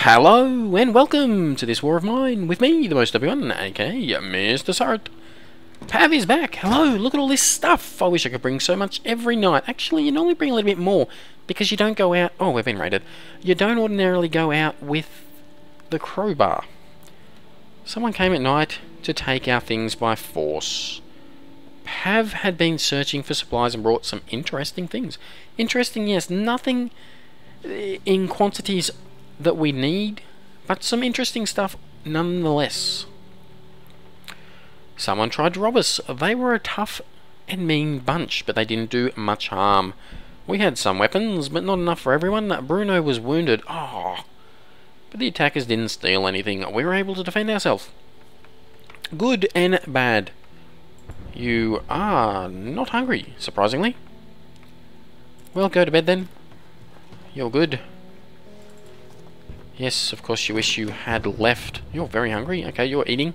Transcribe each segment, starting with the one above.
Hello and welcome to this war of mine with me, the most W1, aka MrSuryt. Pav is back. Hello, look at all this stuff. I wish I could bring so much every night. Actually, you normally bring a little bit more because you don't go out. Oh, we've been raided. You don't ordinarily go out with the crowbar. Someone came at night to take our things by force. Pav had been searching for supplies and brought some interesting things. Interesting, yes, nothing in quantities that we need, but some interesting stuff nonetheless. Someone tried to rob us. They were a tough and mean bunch, but they didn't do much harm. We had some weapons, but not enough for everyone. Bruno was wounded. Oh, but the attackers didn't steal anything. We were able to defend ourselves. Good and bad. You are not hungry, surprisingly. Well, go to bed then. You're good. Yes, of course you wish you had left. You're very hungry. Okay, you're eating.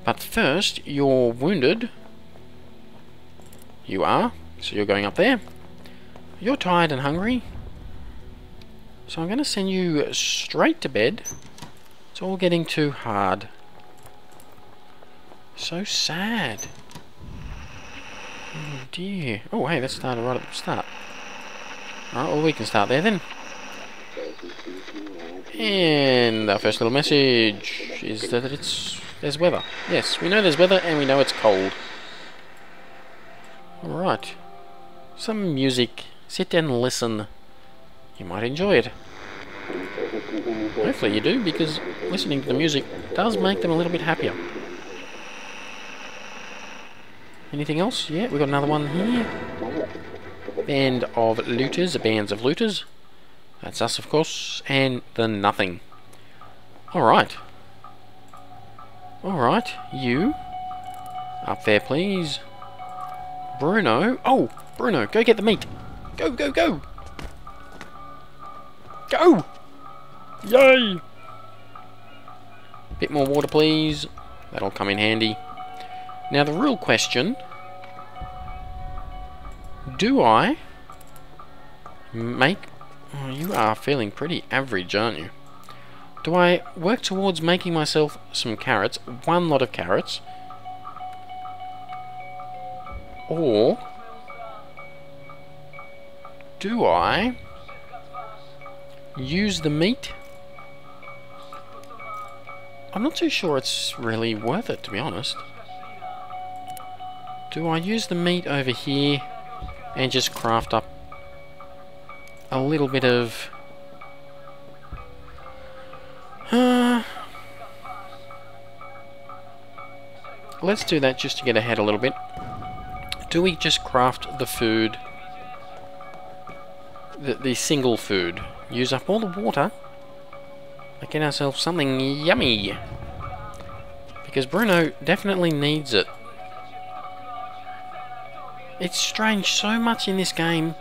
But first, you're wounded. You are. So you're going up there. You're tired and hungry. So I'm going to send you straight to bed. It's all getting too hard. So sad. Oh dear. Oh hey, let's start right at the start. Alright, well we can start there then. And our first little message is that there's weather. Yes, we know there's weather and we know it's cold. Alright. Some music. Sit down and listen. You might enjoy it. Hopefully you do, because listening to the music does make them a little bit happier. Anything else? Yeah, we've got another one here. Bands of looters. That's us, of course, and the nothing. Alright. Alright, you. Up there, please. Bruno. Oh, Bruno, go get the meat. Go, go, go. Go! Yay! Bit more water, please. That'll come in handy. Now, the real question... Do I make... Oh, you are feeling pretty average, aren't you? Do I work towards making myself some carrots, one lot of carrots, or do I use the meat? I'm not too sure it's really worth it, to be honest. Do I use the meat over here and just craft up a little bit of... Let's do that just to get ahead a little bit. Do we just craft the food, the single food, use up all the water, and get ourselves something yummy? Because Bruno definitely needs it. It's strange, so much in this game,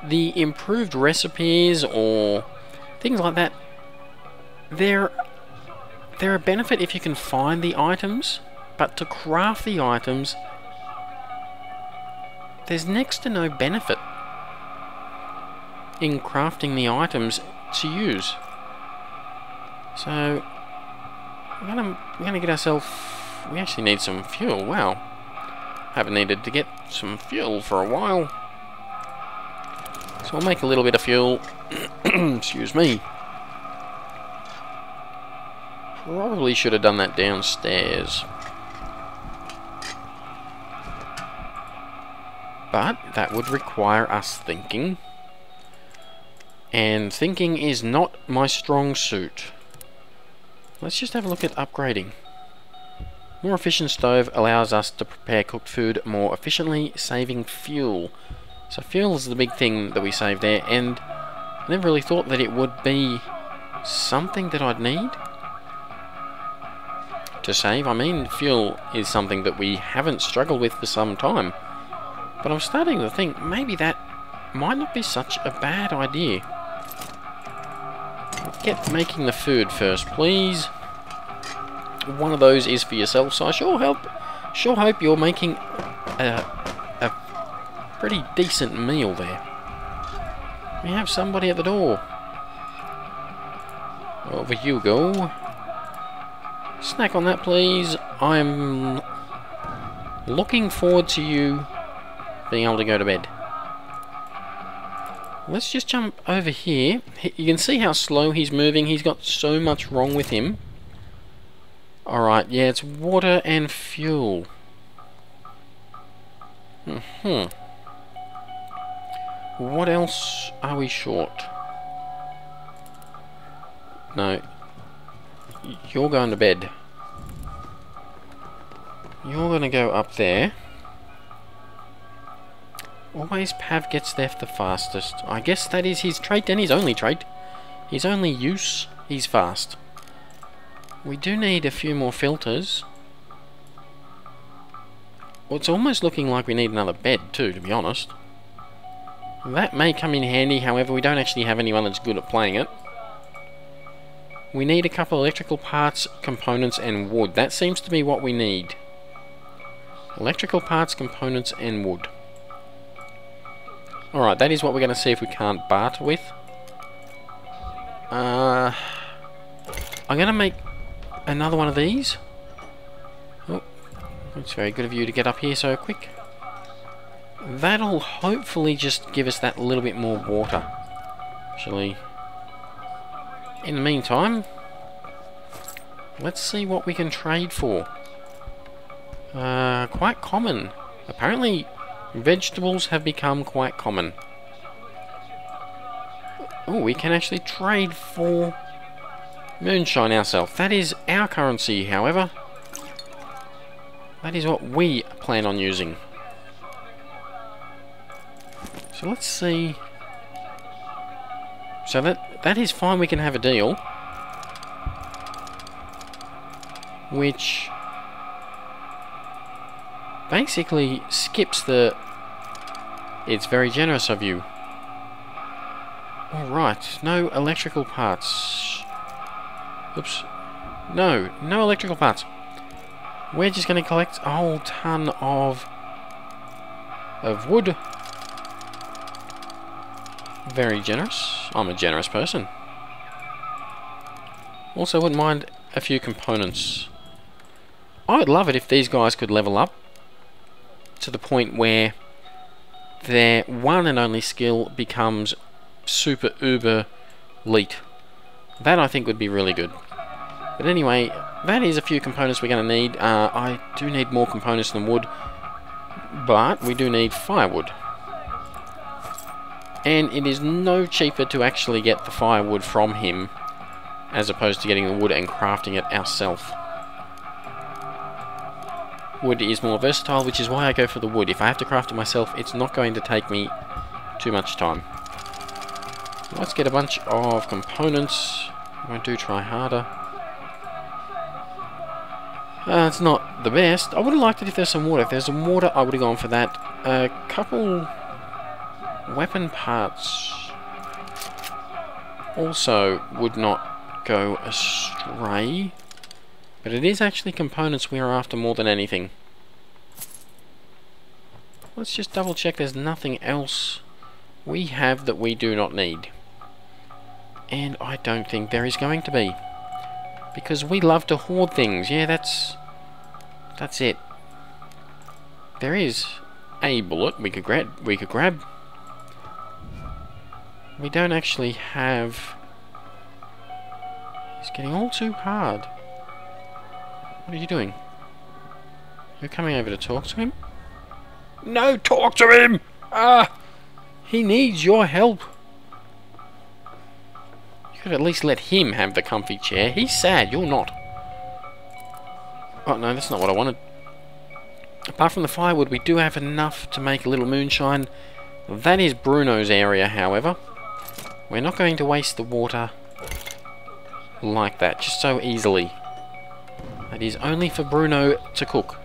the improved recipes or things like that, they're a benefit if you can find the items, but to craft the items, there's next to no benefit in crafting the items to use. So we're gonna get ourselves... We actually need some fuel. Wow, haven't needed to get some fuel for a while. So I'll make a little bit of fuel. Excuse me. Probably should have done that downstairs. But that would require us thinking. And thinking is not my strong suit. Let's just have a look at upgrading. More efficient stove allows us to prepare cooked food more efficiently, saving fuel. So fuel is the big thing that we save there, and I never really thought that it would be something that I'd need to save. I mean, fuel is something that we haven't struggled with for some time. But I'm starting to think maybe that might not be such a bad idea. Get making the food first, please. One of those is for yourself, so I sure hope you're making a pretty decent meal there. We have somebody at the door. Over you go. Snack on that, please. I'm looking forward to you being able to go to bed. Let's just jump over here. You can see how slow he's moving. He's got so much wrong with him. Alright, yeah, it's water and fuel. What else are we short? No. You're going to bed. You're going to go up there. Always Pav gets there the fastest. I guess that is his trait and his only trait. His only use, he's fast. We do need a few more filters. Well, it's almost looking like we need another bed too, to be honest. That may come in handy, however we don't actually have anyone that's good at playing it. We need a couple of electrical parts, components and wood. That seems to be what we need. Electrical parts, components and wood. Alright, that is what we're going to see if we can't barter with. I'm going to make another one of these. Oh, it's very good of you to get up here so quick. That'll hopefully just give us that little bit more water. Actually, in the meantime, let's see what we can trade for. Quite common. Apparently, vegetables have become quite common. Oh, we can actually trade for moonshine ourselves. That is our currency, however. That is what we plan on using. So let's see. So that is fine, we can have a deal. Which basically skips the... It's very generous of you. Alright, no electrical parts. Oops. No electrical parts. We're just going to collect a whole ton of wood. Very generous. I'm a generous person. Also wouldn't mind a few components. I would love it if these guys could level up to the point where their one and only skill becomes super uber elite. That I think would be really good. But anyway, that is a few components we're going to need. I do need more components than wood, but we do need firewood. And it is no cheaper to actually get the firewood from him as opposed to getting the wood and crafting it ourselves. Wood is more versatile, which is why I go for the wood. If I have to craft it myself, it's not going to take me too much time. Let's get a bunch of components. I do try harder. It's not the best. I would have liked it if there's some water. If there's some water, I would have gone for that. A couple weapon parts also would not go astray. But it is actually components we are after more than anything. Let's just double check there's nothing else we have that we do not need. And I don't think there is going to be. Because we love to hoard things. Yeah, that's it. There is a bullet we could grab. We don't actually have... It's getting all too hard. What are you doing? You're coming over to talk to him? No, talk to him! He needs your help. You could at least let him have the comfy chair. He's sad, you're not. Oh no, that's not what I wanted. Apart from the firewood, we do have enough to make a little moonshine. That is Bruno's area, however. We're not going to waste the water like that, just so easily. That is only for Bruno to cook.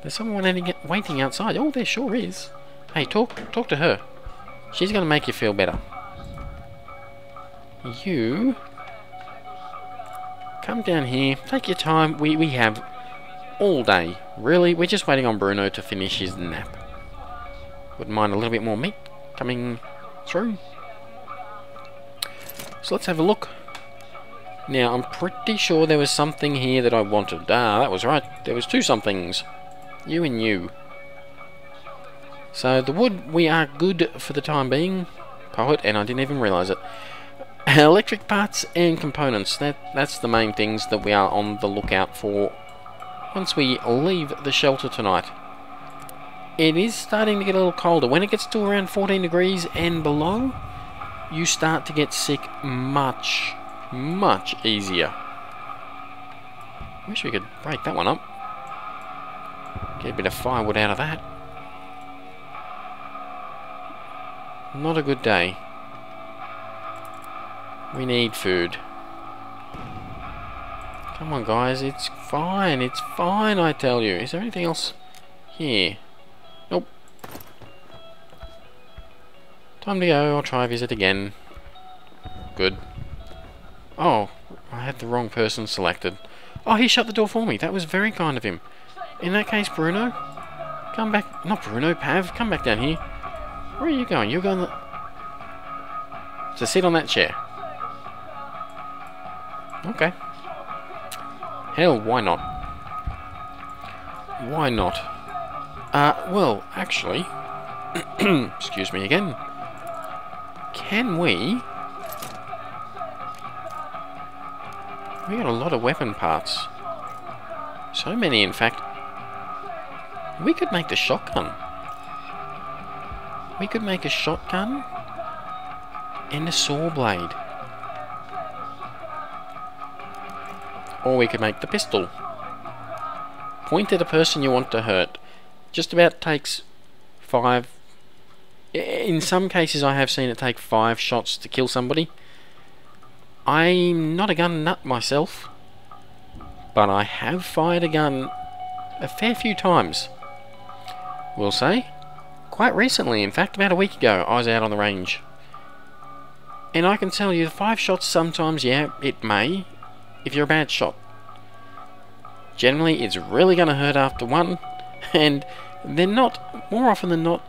There's someone waiting outside. Oh, there sure is. Hey, talk to her. She's going to make you feel better. You... come down here. Take your time. We have all day. Really, we're just waiting on Bruno to finish his nap. Wouldn't mind a little bit more meat coming through. So let's have a look. Now, I'm pretty sure there was something here that I wanted. Ah, that was right. There was 2 somethings. You and you. So, the wood, we are good for the time being. Poet, and I didn't even realise it. Electric parts and components. That's the main things that we are on the lookout for once we leave the shelter tonight. It is starting to get a little colder. When it gets to around 14 degrees and below, you start to get sick much easier. Wish we could break that one up. Get a bit of firewood out of that. Not a good day. We need food. Come on, guys. It's fine. It's fine, I tell you. Is there anything else here? Nope. Time to go. I'll try visit again. Good. Oh, I had the wrong person selected. Oh, he shut the door for me. That was very kind of him. In that case, Bruno, come back. Not Bruno, Pav. Come back down here. Where are you going? You're going to sit on that chair. Okay. Hell, why not? Why not? Well, actually... excuse me again. Can we... We got a lot of weapon parts. So many, in fact. We could make the shotgun. We could make a shotgun and a saw blade. Or we could make the pistol. Point at a person you want to hurt. Just about takes 5... In some cases I have seen it take 5 shots to kill somebody. I'm not a gun nut myself, but I have fired a gun a fair few times. We'll say. Quite recently, in fact, about a week ago, I was out on the range. And I can tell you, 5 shots sometimes, yeah, it may, if you're a bad shot. Generally, it's really going to hurt after 1, and they're not, more often than not,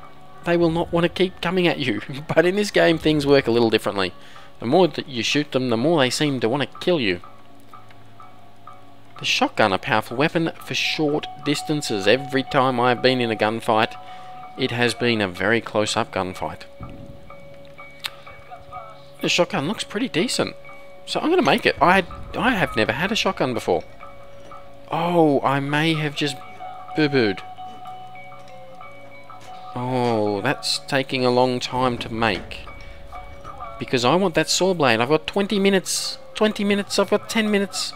they will not want to keep coming at you. But in this game, things work a little differently. The more that you shoot them, the more they seem to want to kill you. The shotgun, a powerful weapon for short distances. Every time I've been in a gunfight, it has been a very close-up gunfight. The shotgun looks pretty decent, so I'm going to make it. I have never had a shotgun before. Oh, I may have just boo-booed. Oh, that's taking a long time to make. Because I want that saw blade. I've got 20 minutes. 20 minutes. I've got 10 minutes.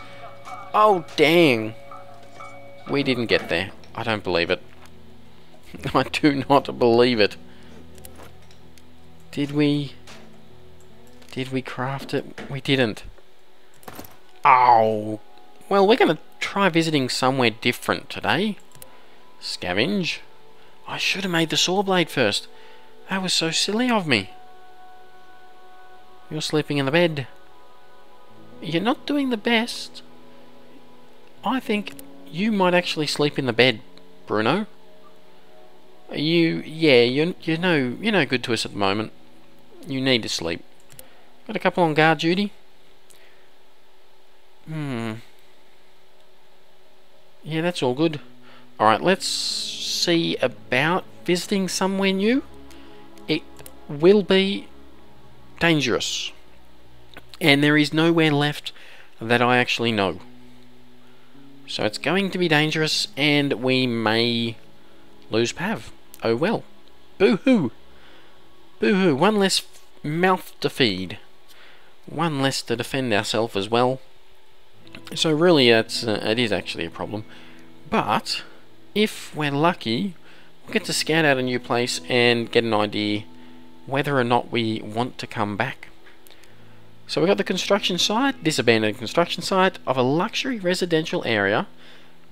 Oh, dang. We didn't get there. I don't believe it. I do not believe it. Did we craft it? We didn't. Oh. Well, we're going to try visiting somewhere different today. Scavenge. I should have made the saw blade first. That was so silly of me. You're sleeping in the bed. You're not doing the best. I think you might actually sleep in the bed, Bruno. You're no good to us at the moment. You need to sleep. Got a couple on guard duty. Yeah, that's all good. Alright, let's see about visiting somewhere new. It will be dangerous. And there is nowhere left that I actually know. So it's going to be dangerous, and we may lose Pav. Oh well. Boo-hoo. Boo-hoo. One less mouth to feed. One less to defend ourselves as well. So really, it is actually a problem. But if we're lucky, we'll get to scout out a new place and get an idea whether or not we want to come back. So we've got the construction site, this abandoned construction site of a luxury residential area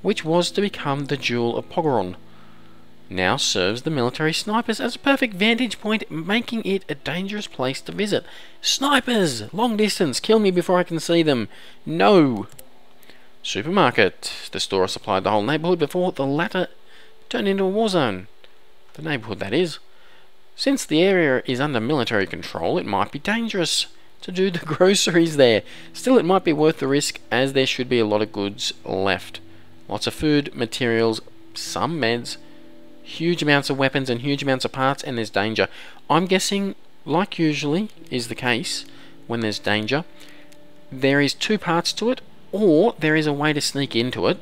which was to become the Jewel of Pogoron. Now serves the military snipers as a perfect vantage point, making it a dangerous place to visit. Snipers! Long distance! Kill me before I can see them! No! Supermarket. The store supplied the whole neighbourhood before the latter turned into a war zone. The neighbourhood, that is. Since the area is under military control, it might be dangerous to do the groceries there. Still, it might be worth the risk, as there should be a lot of goods left. Lots of food, materials, some meds, huge amounts of weapons and huge amounts of parts, and there's danger. I'm guessing, like usually is the case when there's danger, there is two parts to it, or there is a way to sneak into it.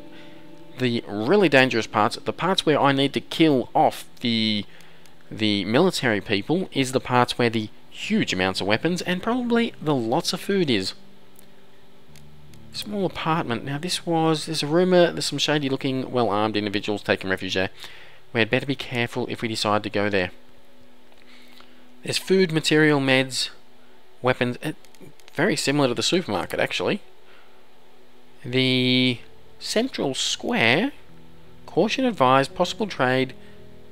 The really dangerous parts, the parts where I need to kill off the military people, is the parts where the huge amounts of weapons and probably the lots of food is. Small apartment. Now there's a rumour there's some shady looking, well armed individuals taking refuge there. We had better be careful if we decide to go there. There's food, material, meds, weapons. Very similar to the supermarket, actually. The central square. Caution advised, possible trade,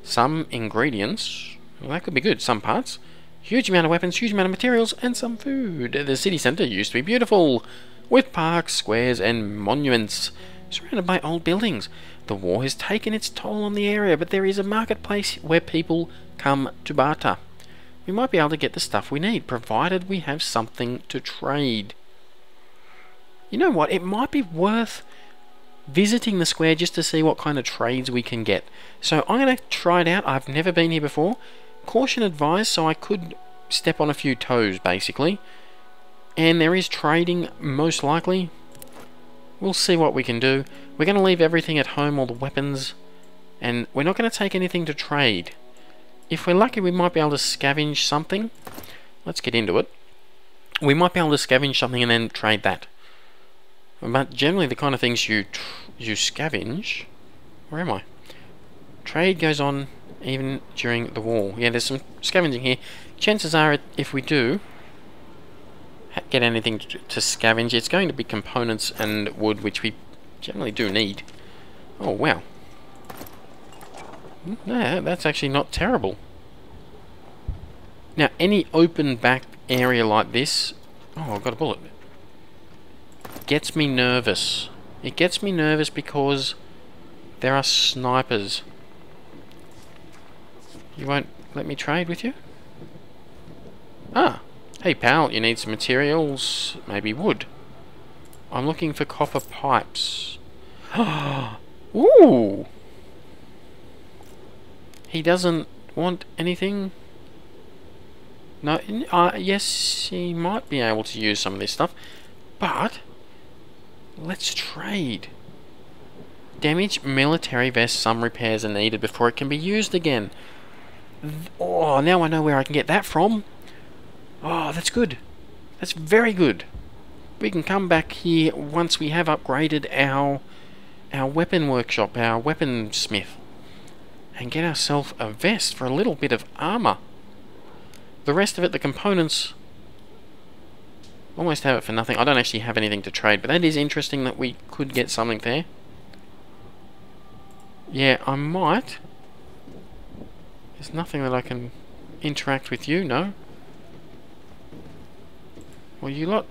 some ingredients. Well, that could be good. Some parts. Huge amount of weapons, huge amount of materials, and some food. The city centre used to be beautiful, with parks, squares, and monuments, surrounded by old buildings. The war has taken its toll on the area, but there is a marketplace where people come to barter. We might be able to get the stuff we need, provided we have something to trade. You know what? It might be worth visiting the square just to see what kind of trades we can get. So I'm going to try it out. I've never been here before. Caution advised, so I could step on a few toes, basically. And there is trading, most likely. We'll see what we can do. We're going to leave everything at home, all the weapons, and we're not going to take anything to trade. If we're lucky, we might be able to scavenge something. Let's get into it. We might be able to scavenge something and then trade that. But generally, the kind of things you scavenge... Where am I? Trade goes on even during the war. Yeah, there's some scavenging here. Chances are, if we do get anything to scavenge, it's going to be components and wood, which we generally do need. Oh, wow. No, that's actually not terrible. Now, any open back area like this... Oh, I've got a bullet. Gets me nervous. It gets me nervous because there are snipers. You won't let me trade with you? Ah. Hey pal, you need some materials, maybe wood. I'm looking for copper pipes. Ooh! He doesn't want anything? No, yes, he might be able to use some of this stuff, but let's trade. Damaged military vest, some repairs are needed before it can be used again. Oh, now I know where I can get that from. Oh, that's good. That's very good. We can come back here once we have upgraded our weapon workshop, our weaponsmith, and get ourselves a vest for a little bit of armour. The rest of it, the components, almost have it for nothing. I don't actually have anything to trade, but that is interesting that we could get something there. Yeah, I might. There's nothing that I can interact with you, no? Well, you lot...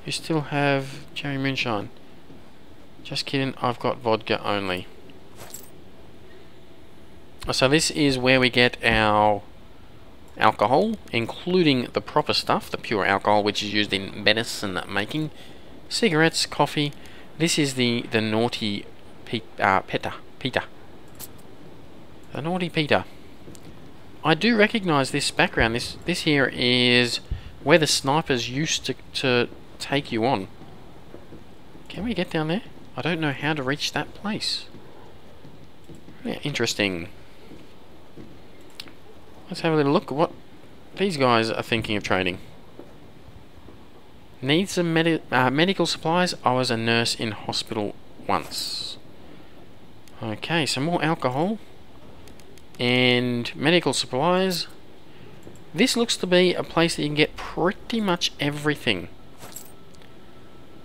You still have cherry moonshine. Just kidding, I've got vodka only. So this is where we get our alcohol, including the proper stuff, the pure alcohol, which is used in medicine making. Cigarettes, coffee. This is the naughty Peter. The naughty Peter. I do recognise this background. This here is where the snipers used to take you on. Can we get down there? I don't know how to reach that place. Yeah, interesting. Let's have a little look at what these guys are thinking of trading. Need some medical supplies. I was a nurse in hospital once. Okay, some more alcohol. And medical supplies. This looks to be a place that you can get pretty much everything.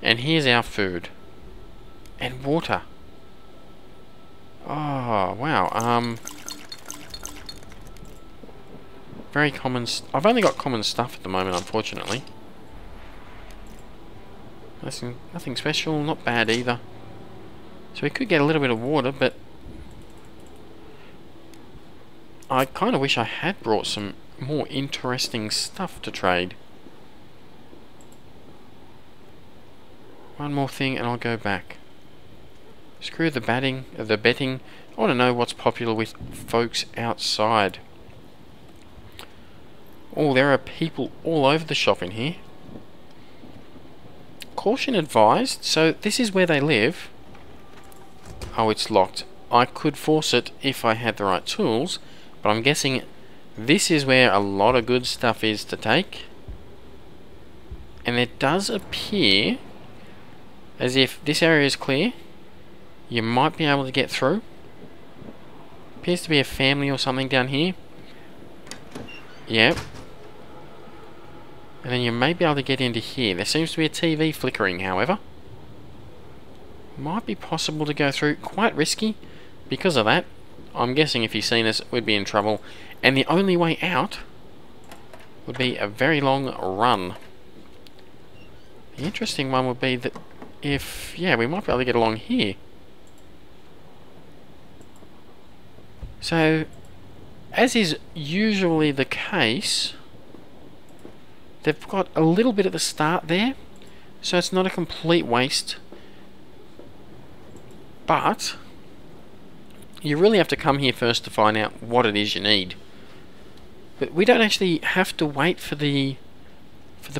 And here's our food. And water. Oh, wow. Very common... I've only got common stuff at the moment, unfortunately. Nothing special, not bad either. So we could get a little bit of water, but... I kind of wish I had brought some more interesting stuff to trade. One more thing and I'll go back. Screw the betting. I want to know what's popular with folks outside. Oh, there are people all over the shop in here. Caution advised. So this is where they live. Oh, it's locked. I could force it if I had the right tools, but I'm guessing this is where a lot of good stuff is to take. And it does appear as if this area is clear. You might be able to get through. Appears to be a family or something down here. Yep. And then you may be able to get into here. There seems to be a TV flickering, however. Might be possible to go through. Quite risky. Because of that, I'm guessing if he's seen us, we'd be in trouble. And the only way out would be a very long run. The interesting one would be that if... yeah, we might be able to get along here. So, as is usually the case, they've got a little bit at the start there, so it's not a complete waste. But you really have to come here first to find out what it is you need. But we don't actually have to wait for the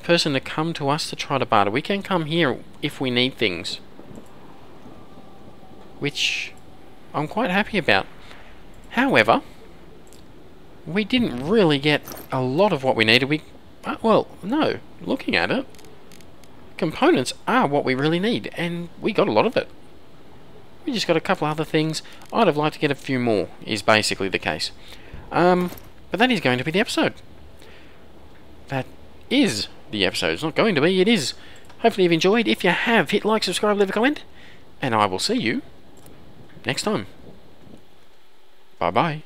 person to come to us to try to barter. We can come here if we need things, which I'm quite happy about. However, we didn't really get a lot of what we needed. Well, no, looking at it, components are what we really need, and we got a lot of it. We just got a couple other things. I'd have liked to get a few more, is basically the case. But that is going to be the episode. That is the episode. It's not going to be, it is. Hopefully you've enjoyed. If you have, hit like, subscribe, leave a comment, and I will see you next time. Bye-bye.